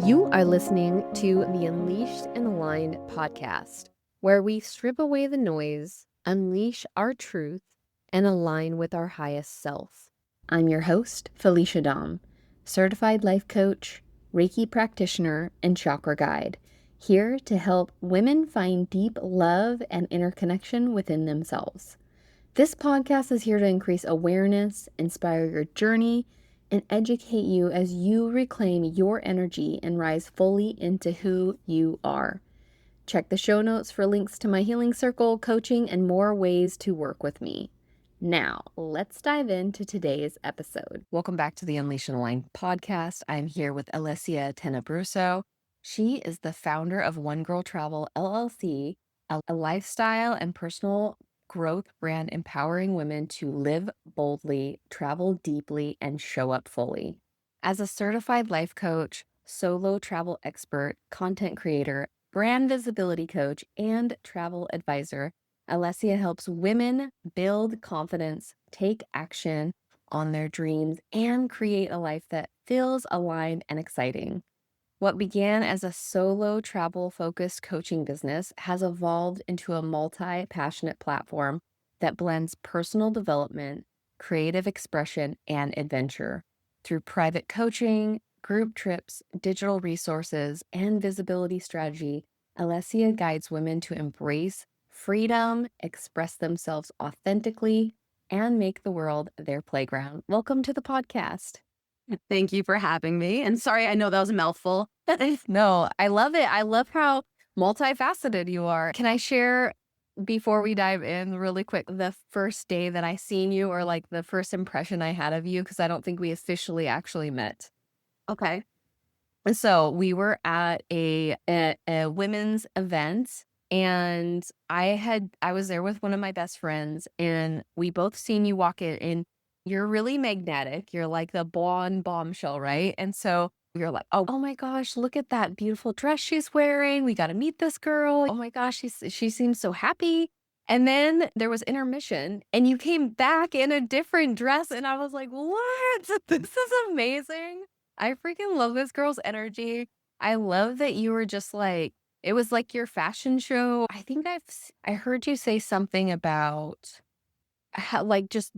You are listening to the Unleashed and Aligned podcast, where we strip away the noise, unleash our truth, and align with our highest self. I'm your host, Felicia Dom, certified life coach, Reiki practitioner, and chakra guide, here to help women find deep love and interconnection within themselves. This podcast is here to increase awareness, inspire your journey, and educate you as you reclaim your energy and rise fully into who you are. Check the show notes for links to my healing circle, coaching, and more ways to work with me. Now, let's dive into today's episode. Welcome back to the Unleash and Align podcast. I'm here with Alessia Tenebruso. She is the founder of One Girl Travel LLC, a lifestyle and personal growth brand empowering women to live boldly, travel deeply, and show up fully. As a certified life coach, solo travel expert, content creator, brand visibility coach, and travel advisor, Alessia helps women build confidence, take action on their dreams, and create a life that feels aligned and exciting. What began as a solo travel-focused coaching business has evolved into a multi-passionate platform that blends personal development, creative expression, and adventure. Through private coaching, group trips, digital resources, and visibility strategy, Alessia guides women to embrace freedom, express themselves authentically, and make the world their playground. Welcome to the podcast. Thank you for having me. And sorry, I know that was a mouthful. No, I love it. I love how multifaceted you are. Can I share, before we dive in really quick, the first day that I seen you, or like the first impression I had of you? Because I don't think we officially actually met. Okay. So we were at a women's event, and I was there with one of my best friends, and we both seen you walk in, and you're really magnetic. You're like the blonde bombshell, right? And so you're like, oh my gosh, look at that beautiful dress she's wearing. We got to meet this girl. Oh my gosh, she seems so happy. And then there was intermission, and you came back in a different dress, and I was like, what? This is amazing. I freaking love this girl's energy. I love that you were just like, it was like your fashion show. I think I heard you say something about how, like, just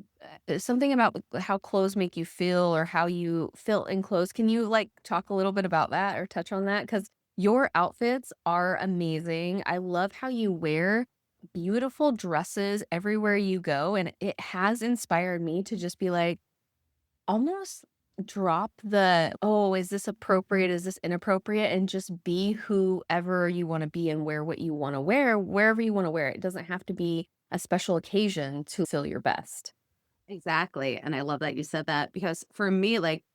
something about how clothes make you feel, or how you feel in clothes. Can you like talk a little bit about that or touch on that? Because your outfits are amazing. I love how you wear beautiful dresses everywhere you go. And it has inspired me to just be like, almost drop the, "Oh, is this appropriate? Is this inappropriate?" And just be whoever you wanna be and wear what you wanna wear, wherever you wanna wear it. It doesn't have to be a special occasion to feel your best. Exactly. And I love that you said that because for me, like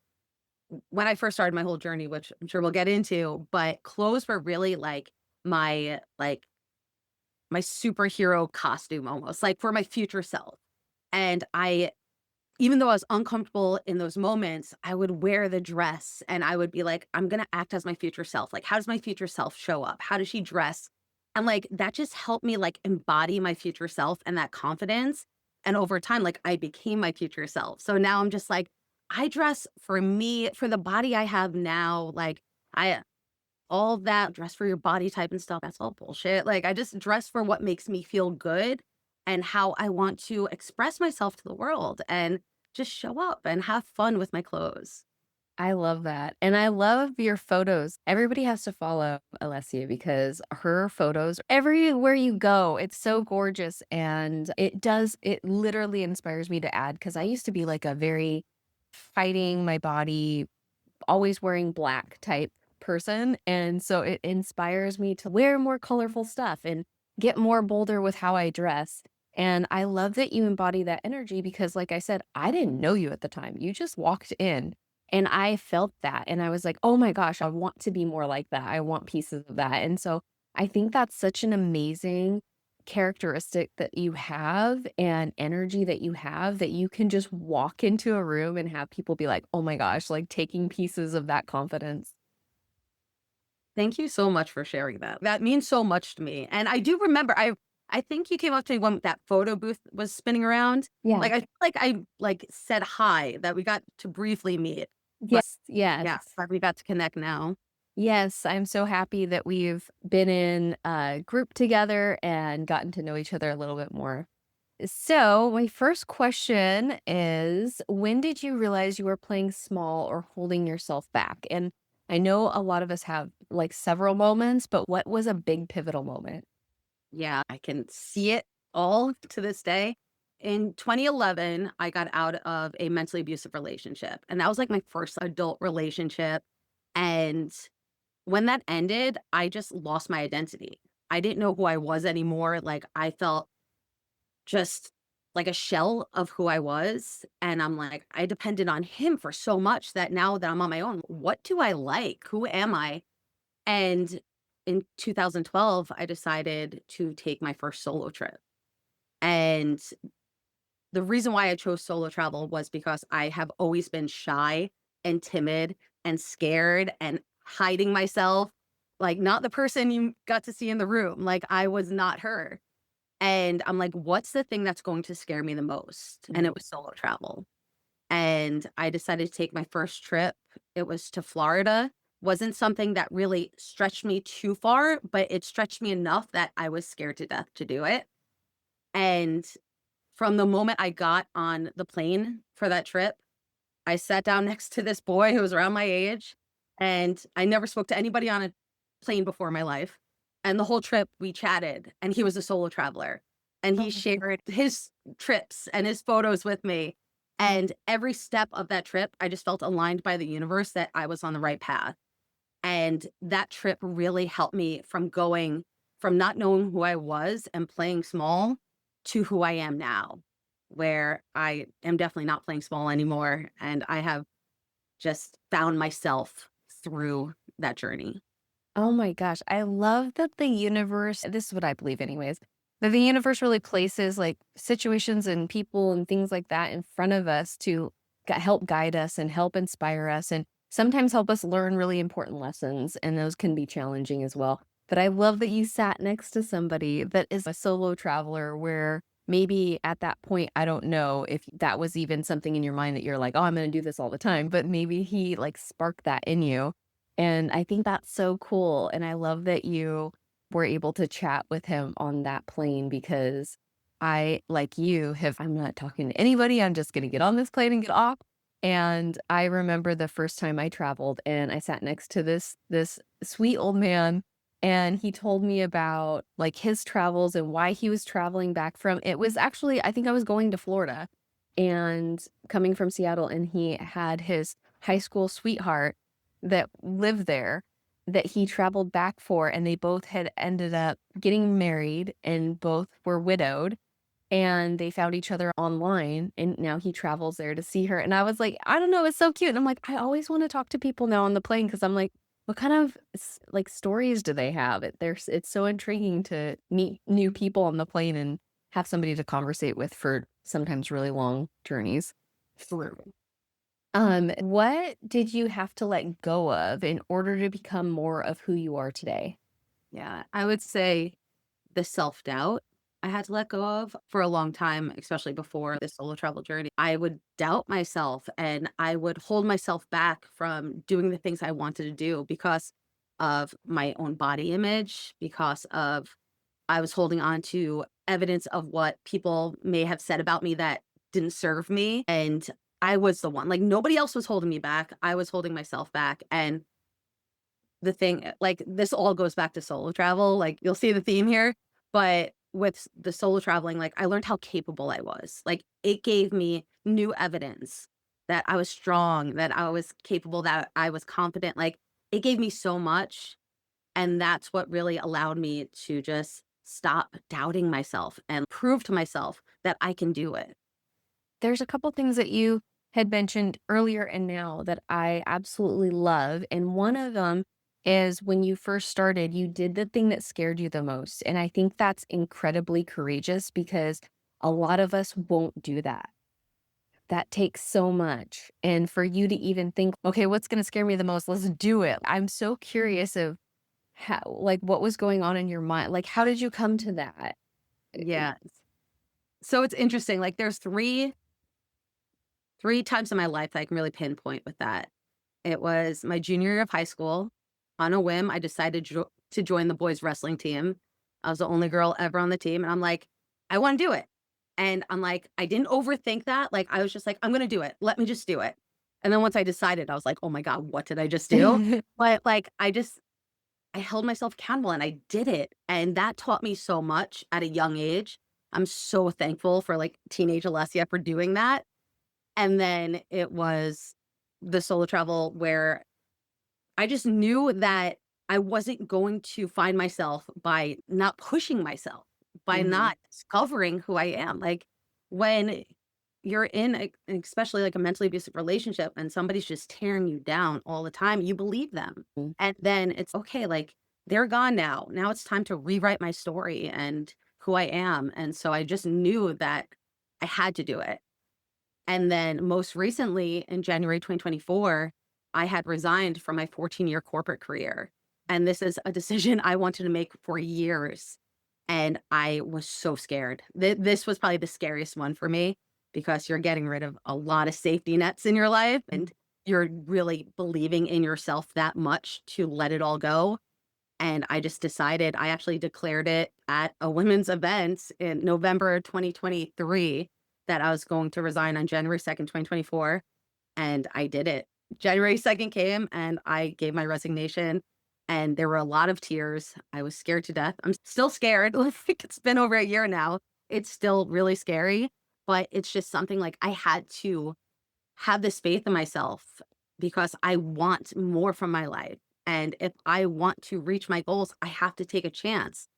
when I first started my whole journey, which I'm sure we'll get into, but clothes were really like my superhero costume almost, like for my future self. And I even though I was uncomfortable in those moments, I would wear the dress and I would be like, I'm going to act as my future self. Like, how does my future self show up? How does she dress? And like, that just helped me like embody my future self and that confidence. And over time, like, I became my future self. So now I'm just like, I dress for me, for the body I have now. Like, I, all that dress for your body type and stuff, that's all bullshit. Like, I just dress for what makes me feel good and how I want to express myself to the world and just show up and have fun with my clothes. I love that, and I love your photos. Everybody has to follow Alessia because her photos, everywhere you go, it's so gorgeous, and it literally inspires me to add, because I used to be like a very fighting my body, always wearing black type person. And so it inspires me to wear more colorful stuff and get more bolder with how I dress. And I love that you embody that energy because, like I said, I didn't know you at the time. You just walked in and I felt that. And I was like, oh my gosh, I want to be more like that. I want pieces of that. And so I think that's such an amazing characteristic that you have and energy that you can just walk into a room and have people be like, "Oh my gosh," like taking pieces of that confidence. Thank you so much for sharing that. That means so much to me. And I do remember I think you came up to me when that photo booth was spinning around. Yeah. Like I feel like I like said hi that we got to briefly meet. But Yes, yes. yeah, glad we got to connect now. Yes, I'm so happy that we've been in a group together and gotten to know each other a little bit more. So, my first question is, when did you realize you were playing small or holding yourself back? And I know a lot of us have like several moments, but what was a big pivotal moment? Yeah, I can see it all to this day. In 2011, I got out of a mentally abusive relationship, and that was like my first adult relationship. And when that ended, I just lost my identity. I didn't know who I was anymore. Like, I felt just like a shell of who I was. And I'm like, I depended on him for so much that now that I'm on my own, what do I like? Who am I? And in 2012, I decided to take my first solo trip. And the reason why I chose solo travel was because I have always been shy and timid and scared and hiding myself, like not the person you got to see in the room. Like I was not her. And I'm like, what's the thing that's going to scare me the most? And it was solo travel. And I decided to take my first trip. It was to Florida. Wasn't something that really stretched me too far, but it stretched me enough that I was scared to death to do it. And from the moment I got on the plane for that trip, I sat down next to this boy who was around my age, and I never spoke to anybody on a plane before in my life. And the whole trip we chatted, and he was a solo traveler, and he Oh, shared his trips and his photos with me. And every step of that trip, I just felt aligned by the universe that I was on the right path. And that trip really helped me from going from not knowing who I was and playing small to who I am now, where I am definitely not playing small anymore. And I have just found myself through that journey. oh my gosh, I love that the universe, this is what I believe anyways, that the universe really places like situations and people and things like that in front of us to help guide us and help inspire us and sometimes help us learn really important lessons. And those can be challenging as well. But I love that you sat next to somebody that is a solo traveler where maybe at that point, I don't know if that was even something in your mind that you're like, oh, I'm going to do this all the time. But maybe he like sparked that in you and I think that's so cool, and I love that you were able to chat with him on that plane because I, like you, I'm not talking to anybody, I'm just gonna get on this plane and get off, and I remember the first time I traveled, and I sat next to this sweet old man, and he told me about, like, his travels and why he was traveling back from it was actually I think I was going to Florida and coming from Seattle, and he had his high school sweetheart that lived there that he traveled back for, and they both had ended up getting married and both were widowed, and they found each other online, and now he travels there to see her, and I was like, "I don't know, it's so cute," and I'm like, "I always wanna talk to people now on the plane because 'cause I'm like, what kind of like, stories do they have? It's so intriguing to meet new people on the plane and have somebody to conversate with for sometimes really long journeys. Absolutely. What did you have to let go of in order to become more of who you are today? Yeah. I would say the self doubt I had to let go of for a long time, especially before this solo travel journey. I would doubt myself and I would hold myself back from doing the things I wanted to do because of my own body image, because of I was holding on to evidence of what people may have said about me that didn't serve me. And I was the one, like nobody else was holding me back. I was holding myself back. And the thing like, this all goes back to solo travel, like, you'll see the theme here, but with the solo traveling, like, I learned how capable I was, like, it gave me new evidence that I was strong, that I was capable, that I was confident, like, it gave me so much, and that's what really allowed me to just stop doubting myself and prove to myself that I can do it. There's a couple things that you had mentioned earlier and now that I absolutely love. And one of them is when you first started, you did the thing that scared you the most. And I think that's incredibly courageous because a lot of us won't do that. That takes so much. And for you to even think, okay, what's going to scare me the most? Let's do it. I'm so curious of how, like, what was going on in your mind? Like, how did you come to that? Yeah. So it's interesting, like, there's 3 times in my life that I can really pinpoint with that. It was my junior year of high school, on a whim, I decided to join the boys wrestling team. I was the only girl ever on the team, and I'm like, "I wanna do it." And I'm like, I didn't overthink that, like, I was just like, "I'm gonna do it. Let me just do it." And then once I decided, I was like, "Oh my god, what did I just do?" But, like, I held myself accountable and I did it, and that taught me so much at a young age. I'm so thankful for, like, teenage Alessia for doing that. And then it was the solo travel where I just knew that I wasn't going to find myself by not pushing myself, by Mhm. not discovering who I am. Like, when you're in especially like a mentally abusive relationship and somebody's just tearing you down all the time, you believe them. And then it's okay, like they're gone now. Now it's time to rewrite my story and who I am. And so I just knew that I had to do it. And then most recently in January 2024, I had resigned from my 14-year corporate career. And this is a decision I wanted to make for years. And I was so scared. This was probably the scariest one for me because you're getting rid of a lot of safety nets in your life and you're really believing in yourself that much to let it all go. And I just decided I actually declared it at a women's event in November 2023 that I was going to resign on January 2nd, 2024, and I did it. January 2nd came, and I gave my resignation, and there were a lot of tears. I was scared to death. I'm still scared, like, it's been over a year now. It's still really scary, but it's just something, like, I had to have this faith in myself because I want more from my life. And if I want to reach my goals, I have to take a chance.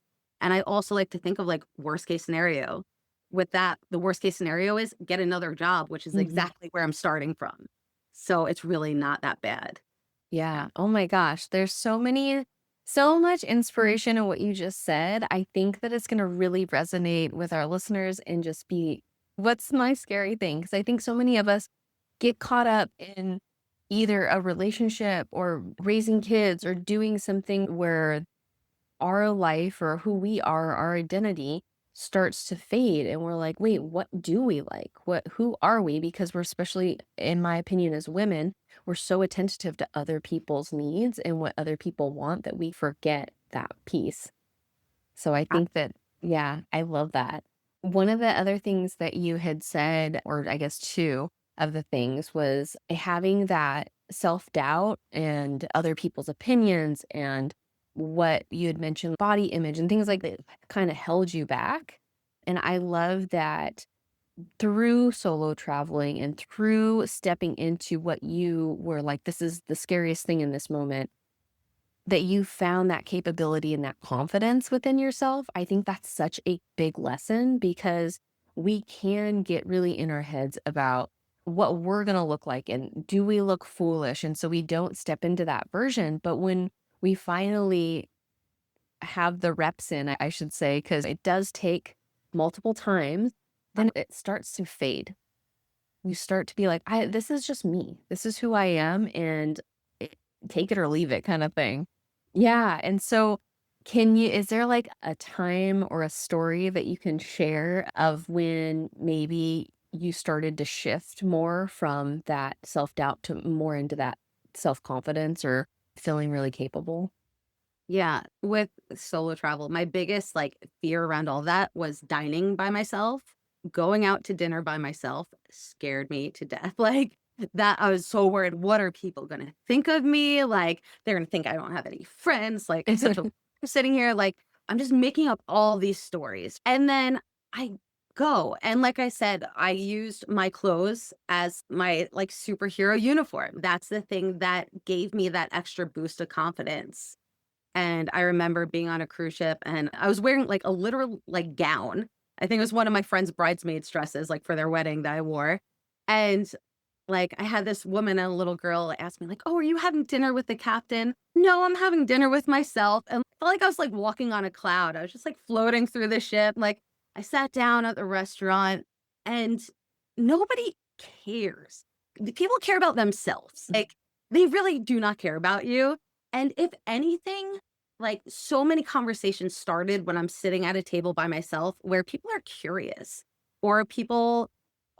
And I also like to think of like worst case scenario. With that, the worst case scenario is get another job, which is Mhm. exactly where I'm starting from. So it's really not that bad. Yeah. Yeah. Oh my gosh. There's so much inspiration in what you just said. I think that it's going to really resonate with our listeners and just be what's my scary thing? Because I think so many of us get caught up in either a relationship or raising kids or doing something where our life or who we are, our identity starts to fade and we're like, "Wait, what do we like? Who are we?" Because we're especially in my opinion as women, we're so attentive to other people's needs and what other people want that we forget that piece. So I I- think that yeah, I love that. One of the other things that you had said, or I guess 2 of the things was having that self-doubt and other people's opinions and what you had mentioned, body image and things like that kinda held you back. And I love that through solo traveling and through stepping into what you were like, "This is the scariest thing in this moment." That you found that capability and that confidence within yourself, I think that's such a big lesson because we can get really in our heads about what we're gonna look like and do we look foolish? And so we don't step into that version. But when we finally have the reps in, I should say, because it does take multiple times, then it starts to fade. You start to be like, this is just me. This is who I am, and it, take it or leave it kind of thing. Yeah. And so, is there like a time or a story that you can share of when maybe you started to shift more from that self doubt to more into that self confidence or feeling really capable? Yeah. With solo travel, my biggest like fear around all that was dining by myself. Going out to dinner by myself scared me to death. Like that, I was so worried. What are people going to think of me? Like, they're going to think I don't have any friends. Like, I'm such a sitting here, like, I'm just making up all these stories. And then I go. And like I said, I used my clothes as my like superhero uniform. That's the thing that gave me that extra boost of confidence. And I remember being on a cruise ship and I was wearing like a literal like gown. I think it was one of my friend's bridesmaids dresses like for their wedding that I wore. And like I had this woman and a little girl ask me like, "Oh, are you having dinner with the captain?" "No, I'm having dinner with myself." And I felt like I was like walking on a cloud. I was just like floating through the ship. Like I sat down at the restaurant and nobody cares. The people care about themselves. Like they really do not care about you. And if anything, like, so many conversations started when I'm sitting at a table by myself where people are curious or people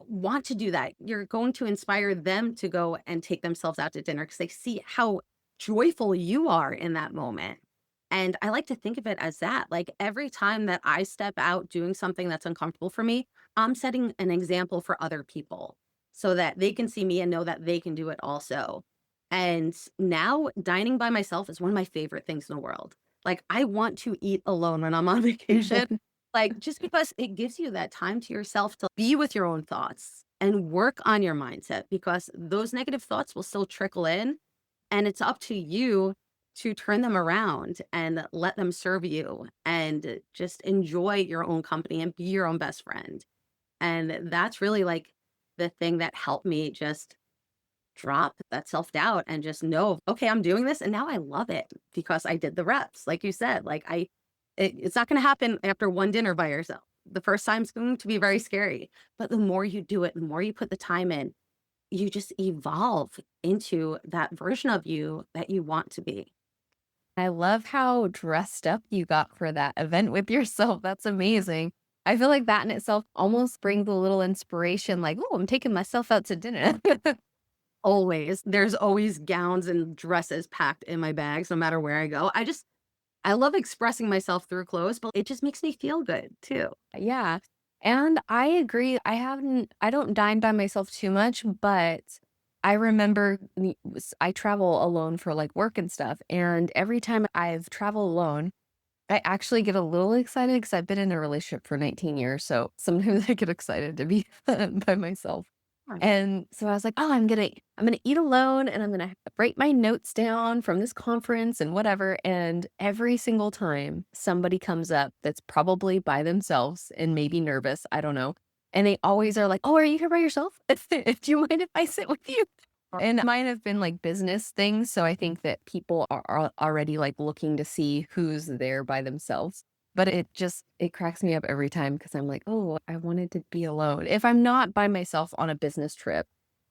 want to do that. You're going to inspire them to go and take themselves out to dinner because they see how joyful you are in that moment. And I like to think of it as that. Like every time that I step out doing something that's uncomfortable for me, I'm setting an example for other people so that they can see me and know that they can do it also. And now dining by myself is one of my favorite things in the world. Like I want to eat alone when I'm on vacation, like just because it gives you that time to yourself to be with your own thoughts and work on your mindset because those negative thoughts will still trickle in and it's up to you to turn them around and let them serve you and just enjoy your own company and be your own best friend. And that's really like the thing that helped me just drop that self-doubt and just know, okay, I'm doing this and now I love it because I did the reps. Like you said, it's not going to happen after one dinner by yourself. The first time's going to be very scary, but the more you do it, the more you put the time in, you just evolve into that version of you that you want to be. I love how dressed up you got for that event with yourself. That's amazing. I feel like that in itself almost brings a little inspiration, like, oh, I'm taking myself out to dinner. Always. There's always gowns and dresses packed in my bags no matter where I go. I love expressing myself through clothes, but it just makes me feel good too. Yeah. And I agree. I don't dine by myself too much, but I remember I travel alone for like work and stuff. And every time I've traveled alone, I actually get a little excited because I've been in a relationship for 19 years. So sometimes I get excited to be by myself. And so I was like, "Oh, I'm gonna eat alone and I'm gonna write my notes down from this conference and whatever." And every single time somebody comes up that's probably by themselves and maybe nervous, I don't know. And they always are like, "Oh, are you here by yourself? Do you mind if I sit with you?" And mine have been like business things. So I think that people are already like looking to see who's there by themselves. But it cracks me up every time because I'm like, "Oh, I wanted to be alone." If I'm not by myself on a business trip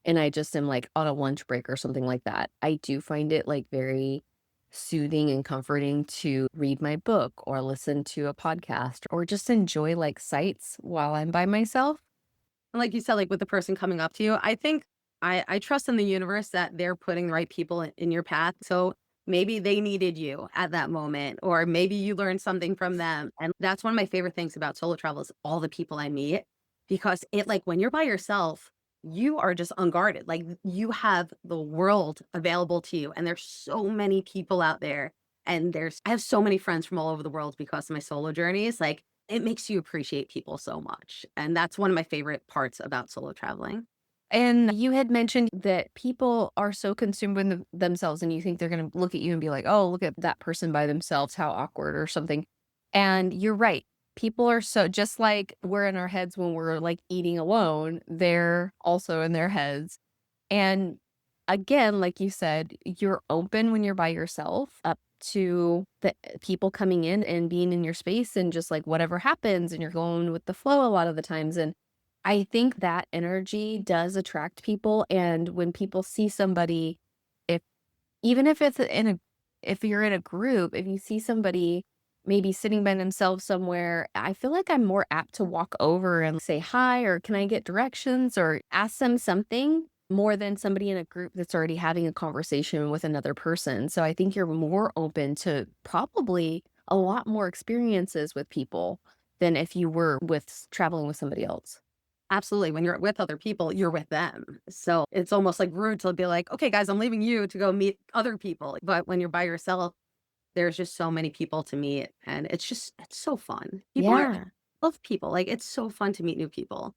and I just am, like, on a lunch break or something like that, I do find it, like, very soothing and comforting to read my book or listen to a podcast or just enjoy, like, sights while I'm by myself. And like you said, like with the person coming up to you, I think I trust in the universe that they're putting the right people in your path. So maybe they needed you at that moment, or maybe you learned something from them. And that's one of my favorite things about solo travel is all the people I meet because it like when you're by yourself, you are just unguarded. Like you have the world available to you. And there's so many people out there. And I have so many friends from all over the world because of my solo journeys. Like it makes you appreciate people so much, and that's one of my favorite parts about solo traveling. And you had mentioned that people are so consumed with themselves, and you think they're gonna look at you and be like, "Oh, look at that person by themselves, how awkward," or something. And you're right. People are so just like we're in our heads when we're like eating alone, they're also in their heads. And again, like you said, you're open when you're by yourself up to the people coming in and being in your space and just like whatever happens and you're going with the flow a lot of the times. And I think that energy does attract people. And when people see somebody, if even if it's in a if you're in a group, if you see somebody maybe sitting by themselves somewhere, I feel like I'm more apt to walk over and say hi or can I get directions or ask them something more than somebody in a group that's already having a conversation with another person. So I think you're more open to probably a lot more experiences with people than if you were with traveling with somebody else. Absolutely, when you're with other people, you're with them. So, it's almost, like, rude to be like, "Okay, guys, I'm leaving you to go meet other people." But when you're by yourself, there's just so many people to meet, and it's so fun. Yeah. Love people, like, it's so fun to meet new people.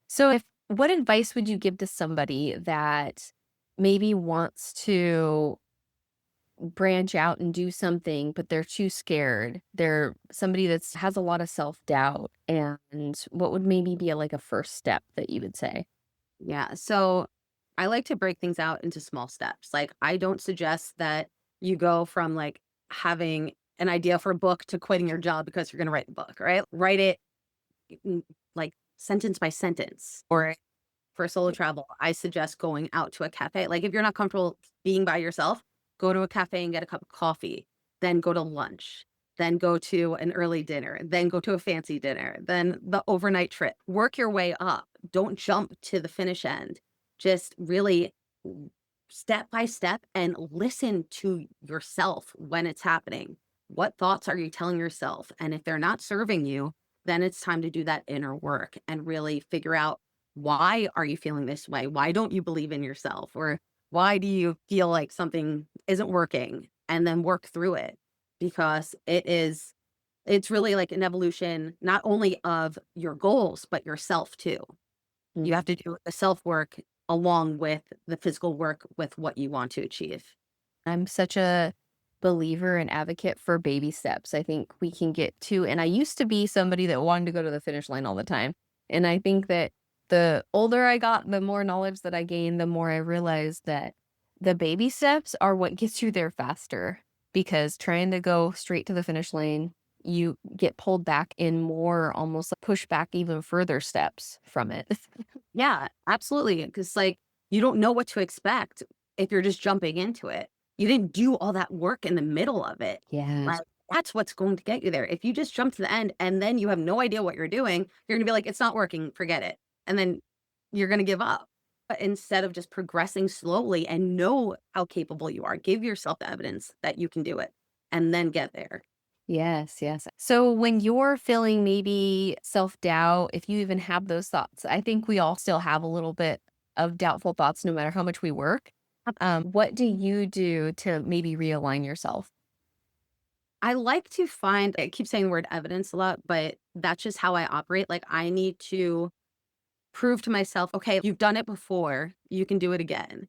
So if what advice would you give to somebody that maybe wants to branch out and do something, but they're too scared? They're somebody that's has a lot of self-doubt, and what would maybe be like a first step that you would say? Yeah, so I like to break things out into small steps. Like, I don't suggest that you go from, like, having an idea for a book to quitting your job because you're gonna write a book, right? Write it, mm, like, sentence by sentence. Or for solo travel, I suggest going out to a cafe. Like, if you're not comfortable being by yourself, go to a cafe and get a cup of coffee, then go to lunch, then go to an early dinner, then go to a fancy dinner, then the overnight trip. Work your way up. Don't jump to the finish end. Just really step by step and listen to yourself when it's happening. What thoughts are you telling yourself? And if they're not serving you, then it's time to do that inner work and really figure out, why are you feeling this way? Why don't you believe in yourself? Or why do you feel like something isn't working? And then work through it, because it's really like an evolution, not only of your goals, but yourself too. You have to do the self work along with the physical work with what you want to achieve. I'm such a believer and advocate for baby steps. I think we can get to, and I used to be somebody that wanted to go to the finish line all the time. And I think that the older I got, the more knowledge that I gained, the more I realized that the baby steps are what gets you there faster, because trying to go straight to the finish line, you get pulled back in more, almost like push back even further steps from it. Yeah, absolutely. Because, like, you don't know what to expect if you're just jumping into it. You didn't do all that work in the middle of it. Yeah. Like, that's what's going to get you there. If you just jump to the end and then you have no idea what you're doing, you're going to be like, it's not working, forget it. And then you're going to give up. But instead of just progressing slowly and know how capable you are, give yourself the evidence that you can do it and then get there. Yes, yes. So when you're feeling maybe self-doubt, if you even have those thoughts, I think we all still have a little bit of doubtful thoughts no matter how much we work. What do you do to maybe realign yourself? I like to find, I keep saying the word evidence a lot, but that's just how I operate. Like, I need to prove to myself, okay, you've done it before, you can do it again.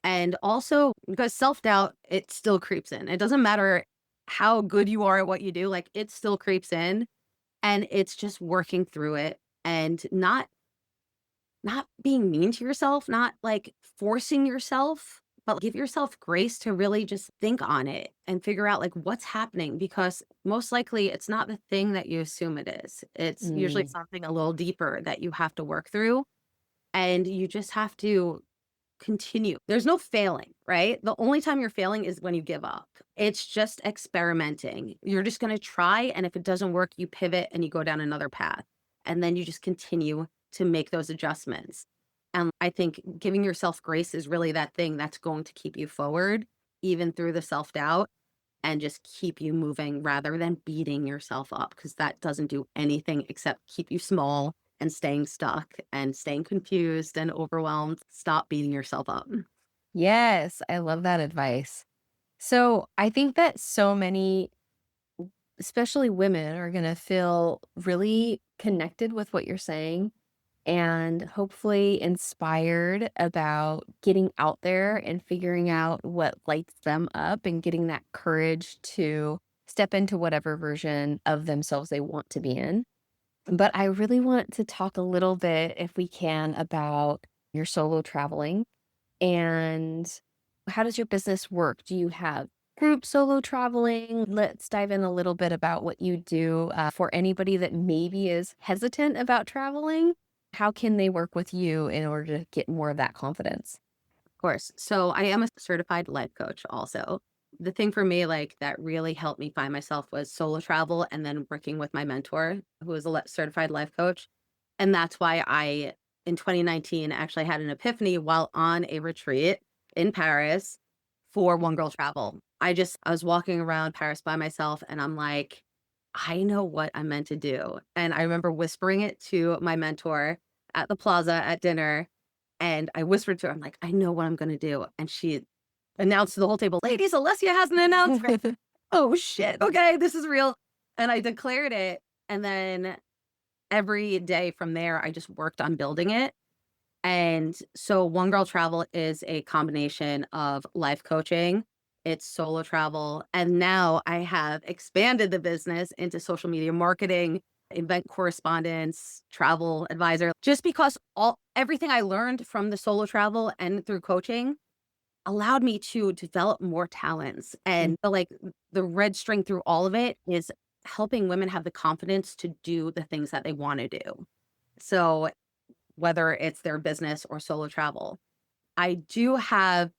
And also, because self-doubt, it still creeps in. It doesn't matter how good you are at what you do, like, it still creeps in, and it's just working through it and not being mean to yourself, not, like, forcing yourself, but give yourself grace to really just think on it and figure out, like, what's happening, because most likely it's not the thing that you assume it is. It's usually Mm, something a little deeper that you have to work through, and you just have to continue. There's no failing, right? The only time you're failing is when you give up. It's just experimenting. You're just gonna try, and if it doesn't work, you pivot and you go down another path, and then you just continue to make those adjustments. And I think giving yourself grace is really that thing that's going to keep you forward, even through the self-doubt, and just keep you moving rather than beating yourself up, because that doesn't do anything except keep you small and staying stuck and staying confused and overwhelmed. Stop beating yourself up. yes, I love that advice. So I think that so many, especially women, are going to feel really connected with what you're saying and hopefully inspired about getting out there and figuring out what lights them up and getting that courage to step into whatever version of themselves they want to be in. But I really want to talk a little bit, if we can, about your solo traveling and how does your business work? Do you have group solo traveling? Let's dive in a little bit about what you do for anybody that maybe is hesitant about traveling. How can they work with you in order to get more of that confidence? Of course. So I am a certified life coach also. The thing for me, like, that really helped me find myself was solo travel and then working with my mentor, who is a certified life coach. And that's why I, in 2019, actually had an epiphany while on a retreat in Paris for One Girl Travel. I was walking around Paris by myself and I'm like, I know what I'm meant to do. And I remember whispering it to my mentor at the plaza at dinner. And I whispered to her, I'm like, I know what I'm going to do. And she announced to the whole table, ladies, Alessia has an announcement. Oh shit. Okay. This is real. And I declared it. And then every day from there, I just worked on building it. And so One Girl Travel is a combination of life coaching, it's solo travel, and now I have expanded the business into social media marketing, event correspondence, travel advisor, just because all everything I learned from the solo travel and through coaching allowed me to develop more talents. And like the red string through all of it is helping women have the confidence to do the things that they want to do. So whether it's their business or solo travel. I do have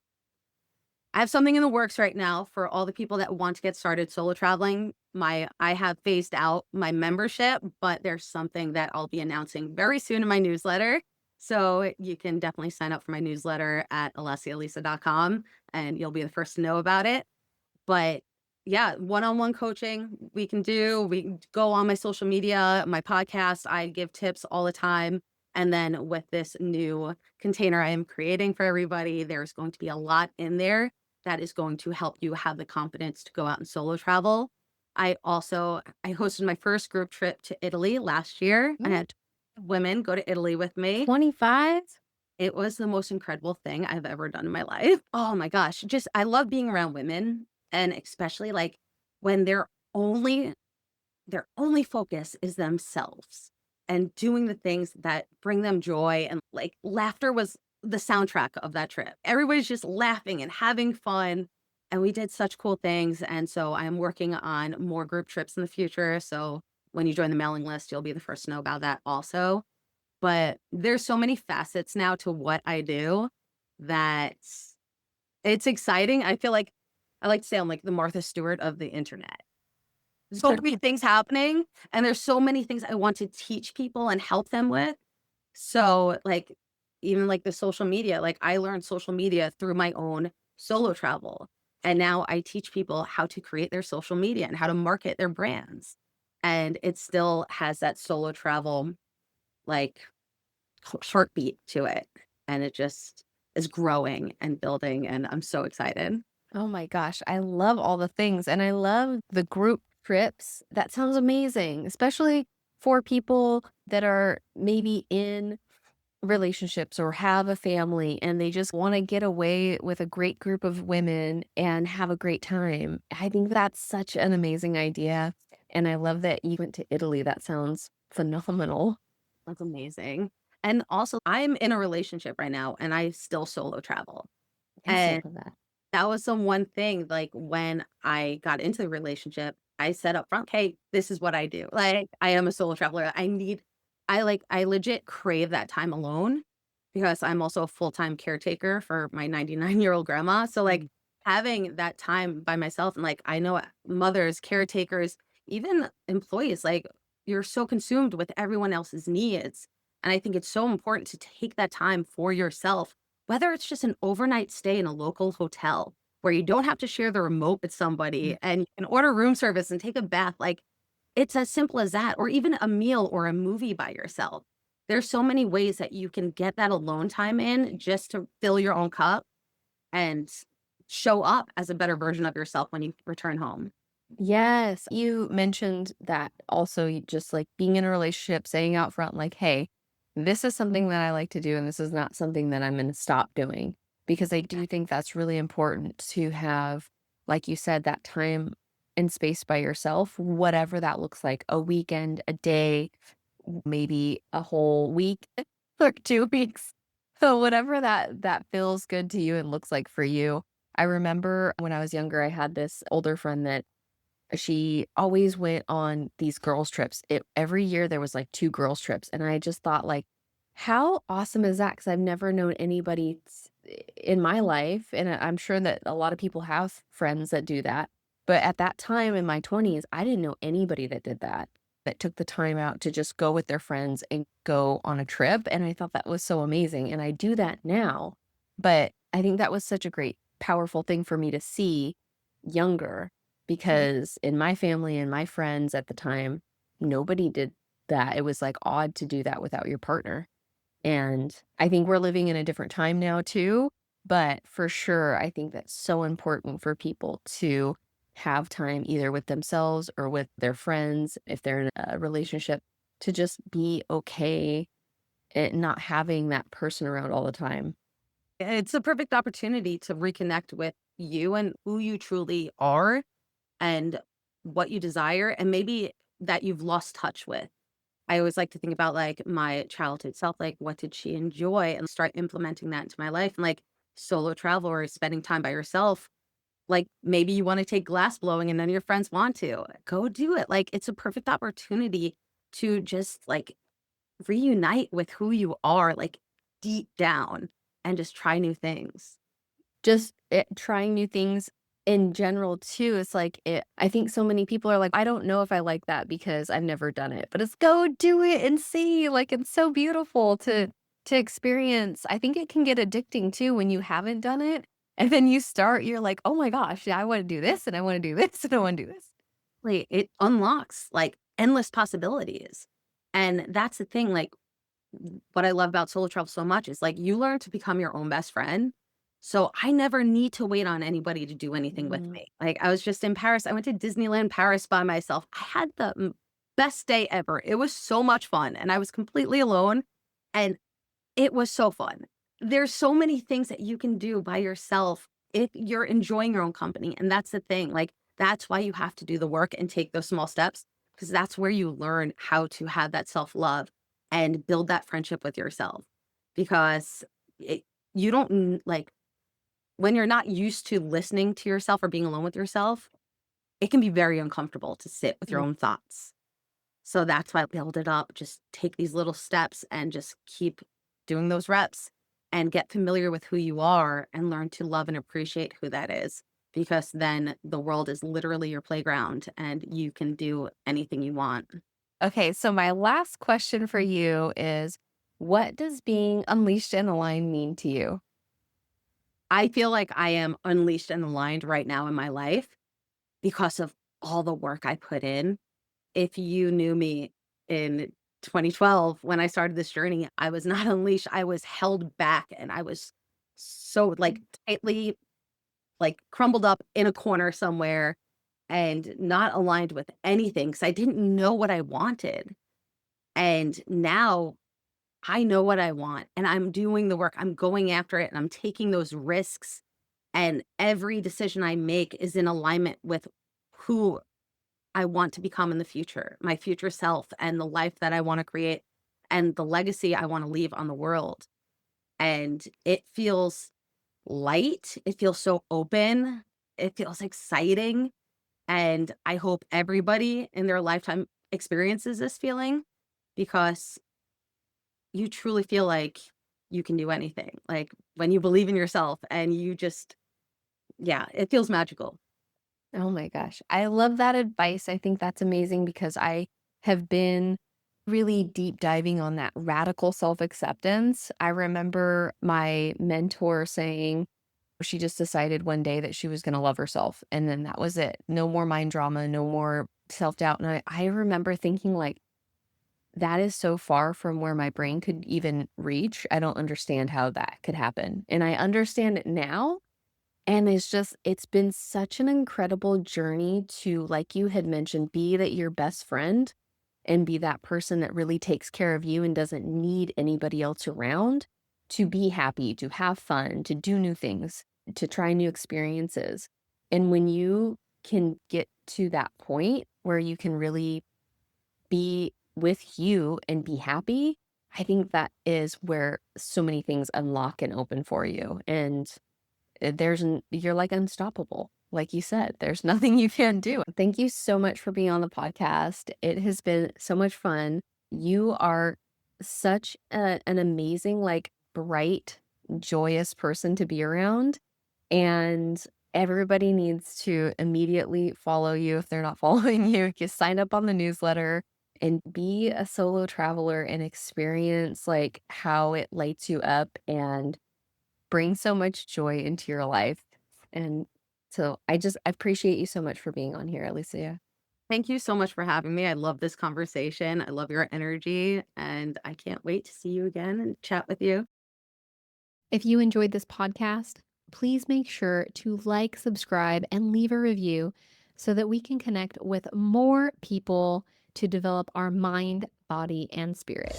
I have something in the works right now for all the people that want to get started solo traveling. I have phased out my membership, but there's something that I'll be announcing very soon in my newsletter. So you can definitely sign up for my newsletter at alessialisa.com and you'll be the first to know about it. But yeah, one-on-one coaching we can do. We can go on my social media, my podcast. I give tips all the time. And then with this new container I am creating for everybody, there's going to be a lot in there that is going to help you have the confidence to go out and solo travel. I hosted my first group trip to Italy last year. I Mm, had women go to Italy with me. 25? It was the most incredible thing I've ever done in my life. Oh my gosh, just I love being around women, and especially, like, when only their only focus is themselves and doing the things that bring them joy, and, like, laughter was the soundtrack of that trip. Everybody's just laughing and having fun, and we did such cool things, and so I'm working on more group trips in the future, so when you join the mailing list, you'll be the first to know about that also. But there's so many facets now to what I do that it's exciting. I feel like I like to say I'm like the Martha Stewart of the internet. So many things happening, and there's so many things I want to teach people and help them with. So, like, even like the social media, like I learned social media through my own solo travel. And now I teach people how to create their social media and how to market their brands. And it still has that solo travel like heartbeat to it, and it just is growing and building, and I'm so excited. Oh my gosh, I love all the things, and I love the group trips. That sounds amazing, especially for people that are maybe in relationships or have a family and they just want to get away with a great group of women and have a great time. I think that's such an amazing idea. And I love that you went to Italy. That sounds phenomenal. That's amazing. And also, I'm in a relationship right now, and I still solo travel, Yes, I and love that. that was the one thing, like, when I got into the relationship, I said up front, "Hey, this is what I do." Like, I am a solo traveler. I legit crave that time alone because I'm also a full-time caretaker for my 99-year-old grandma. So, like, Mm. having that time by myself and, like, I know mothers, caretakers, even employees, like, you're so consumed with everyone else's needs. And I think it's so important to take that time for yourself, whether it's just an overnight stay in a local hotel where you don't have to share the remote with somebody and you can order room service and take a bath, like, it's as simple as that, or even a meal or a movie by yourself. There's so many ways that you can get that alone time in just to fill your own cup and show up as a better version of yourself when you return home. Yes. You mentioned that also just like being in a relationship, saying out front, like, hey, this is something that I like to do, and this is not something that I'm going to stop doing. Because I do think that's really important to have, like you said, that time and space by yourself, whatever that looks like a weekend, a day, maybe a whole week or 2 weeks. So whatever that feels good to you and looks like for you. I remember when I was younger, I had this older friend that she always went on these girls trips. Every year there was like 2 girls trips, and I just thought like, how awesome is that? Because 'Cause I've never known anybody in my life, and I'm sure that a lot of people have friends that do that. But at that time in my 20s, I didn't know anybody that did that, that took the time out to just go with their friends and go on a trip, and I thought that was so amazing, and I do that now. But I think that was such a great, powerful thing for me to see younger because in my family and my friends at the time, nobody did that. It was, like, odd to do that without your partner, and I think we're living in a different time now too, but for sure, I think that's so important for people to have time either with themselves or with their friends, if they're in a relationship, to just be okay at not having that person around all the time. It's a perfect opportunity to reconnect with you and who you truly are and what you desire, and maybe that you've lost touch with. I always like to think about, like, my childhood self, like, what did she enjoy, and start implementing that into my life, and, like, solo travel or spending time by yourself, like, maybe you wanna take glass blowing and none of your friends want to. Go do it, like, it's a perfect opportunity to just, like, reunite with who you are, like, deep down, and just try new things. Just trying new things in general too, it's like I think so many people are like, "I don't know if I like that because I've never done it," but it's go do it and see, like, it's so beautiful to to experience. I think it can get addicting too when you haven't done it. And then you start, you're like, oh my gosh, yeah, I want to do this and I want to do this and I want to do this. Like, it unlocks, like, endless possibilities, and that's the thing, like, what I love about solo travel so much is, like, you learn to become your own best friend, so I never need to wait on anybody to do anything with Mm. me. Like, I was just in Paris, I went to Disneyland Paris by myself. I had the best day ever. It was so much fun, and I was completely alone, and it was so fun. There's so many things that you can do by yourself if you're enjoying your own company, and that's the thing, like, that's why you have to do the work and take those small steps, because that's where you learn how to have that self-love and build that friendship with yourself, because it you don't n like, when you're not used to listening to yourself or being alone with yourself, it can be very uncomfortable to sit with your Yeah. own thoughts. So that's why I build it up, just take these little steps and just keep doing those reps and get familiar with who you are and learn to love and appreciate who that is. Because then the world is literally your playground and you can do anything you want. Okay, so my last question for you is, what does being unleashed and aligned mean to you? I feel like I am unleashed and aligned right now in my life because of all the work I put in. If you knew me in 2012 when I started this journey, I was not unleashed, I was held back, and I was so, like, tightly, like, crumbled up in a corner somewhere and not aligned with anything because I didn't know what I wanted, and now I know what I want, and I'm doing the work, I'm going after it, and I'm taking those risks, and every decision I make is in alignment with who I want to become in the future, my future self and the life that I wanna create and the legacy I wanna leave on the world, and it feels light, it feels so open, it feels exciting, and I hope everybody in their lifetime experiences this feeling because you truly feel like you can do anything, like, when you believe in yourself and you just yeah, it feels magical. Oh my gosh. I love that advice. I think that's amazing because I have been really deep diving on that radical self acceptance. I remember my mentor saying she just decided one day that she was going to love herself. And then that was it. No more mind drama, no more self doubt. And I remember thinking, like, that is so far from where my brain could even reach. I don't understand how that could happen. And I understand it now, and it's been such an incredible journey to, like you had mentioned, be that your best friend and be that person that really takes care of you and doesn't need anybody else around to be happy, to have fun, to do new things, to try new experiences. And when you can get to that point where you can really be with you and be happy, I think that is where so many things unlock and open for you. And you're like unstoppable. Like you said, there's nothing you can do. Thank you so much for being on the podcast. It has been so much fun. You are such an amazing, like, bright, joyous person to be around. And everybody needs to immediately follow you if they're not following you. Just sign up on the newsletter and be a solo traveler and experience like how it lights you up and bring so much joy into your life. And so I appreciate you so much for being on here, Alicia. Thank you so much for having me. I love this conversation. I love your energy, and I can't wait to see you again and chat with you. If you enjoyed this podcast, please make sure to like, subscribe, and leave a review so that we can connect with more people to develop our mind, body, and spirit.